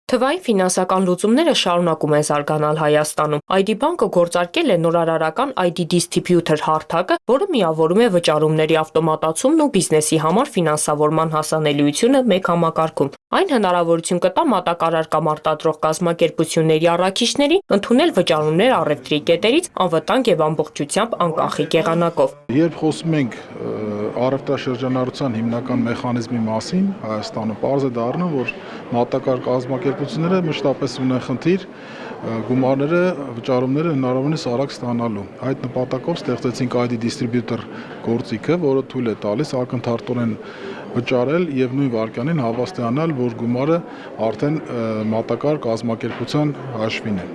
Թվային ֆինանսական լուծումները շարունակում են զարգանալ Հայաստանում։ ID բանկը գործարկել է նորարարական ID Distributor հարթակը, որը միավորում է վճարումների ավտոմատացումն ու բիզնեսի համար ֆինանսավորման հասանելիությունը մեկ համակարգում։ Այն հնարավորություն կտա մատակարար կամ արտադրող կազմակերպությունների առաքիչների ընդունել վճարումներ առևտրի կետերից անվտանգ եւ ամբողջությամբ անկախիկ եղանակով։ Երբ խոսում ենք առևտրաշրջանառության հիմնական մեխանիզմի մասին, Հայաստանը պարզ է դառնում, որ մատակարար կազմակերպությունները մշտապես ունեն խնդիր գումարները, վճարումները հնարավորինս արագ ստանալու։ Այդ նպատակով ստեղծեցինք ID Distributor գործիքը, որը թույլ է տալիս ակնթարթորեն վճարել եւ նույն վայրկյանին հավաստիանալ, որ գումարը արդեն մատակարար կազմակերպության հաշվին է։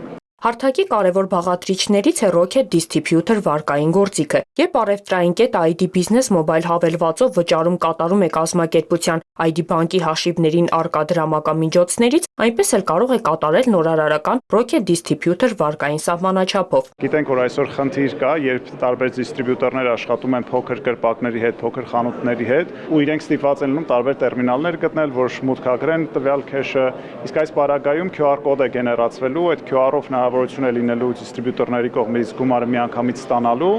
Հարթակի կարևոր բաղադրիչներից է Rocket Distributor վարկային գործիքը։ Երբ առևտրային կետ ID Business Mobile հավելվածով վճարում կատարում է կազմակերպության ID բանկի հաշիվներին առկա դրամակամիջոցներից, այնպես էլ կարող է կատարել նորարարական Rocket Distributor վարկային սահմանաչափով։ Գիտենք, որ այսօր խնդիր կա, երբ տարբեր դիստրիբյուտորներ աշխատում են փոքր կրպակների հետ, փոքր խանութների հետ, ու իրենք ստիպված են լինում տարբեր տերմինալներ գտնել, որ մուտքագրեն տվյալ քեշը, իսկ այս պարագայում QR կոդ է գեներացվելու, այդ QR-ով հնարավորություն է լինելու դիստրիբյուտորների կողմից գումարը միանգամից ստանալու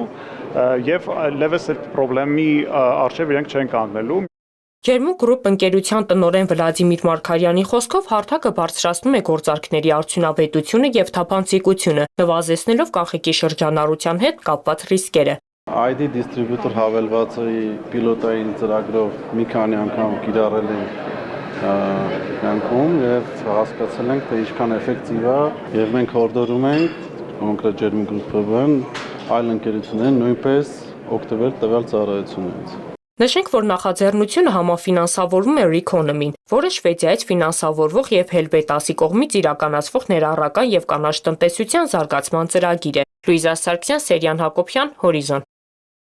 եւ լեւս այդ խնդրի առջեւ իրենք չեն կանգնելու։ Ջերմուկ գրուպ ընկերության տնօրեն Վլադիմիր Մարգարյանի խոսքով հարթակը բարձրացնում է գործարքների արդյունավետությունը եւ թափանցիկությունը, նվազեցնելով կանխիկի շրջանառության հետ կապված ռիսկերը։ ID Distributor հավելվածի պիլոտային ծրագրով մի քանի անգամ կիրառել ենք կյանքում եւ հասկացել ենք, թե ինչքան էֆեկտիվ է եւ մենք հորդորում ենք կոնկրետ Ջերմուկ գրուպին այլ ընկերություններին նույնպես օգտվել տվյալ ծառայություններից։ Նշենք, որ նախաձեռնությունը համաֆինանսավորվում է Reconomy-ին, որը Շվեդիայից ֆինանսավորվող եւ Helvetas-ի կողմից իրականացվող ներառական եւ կանաչ տնտեսության զարգացման ծրագիր է։ Լուիզա Սարգսյան, Սերյան Հակոբյան, Հորիզոն։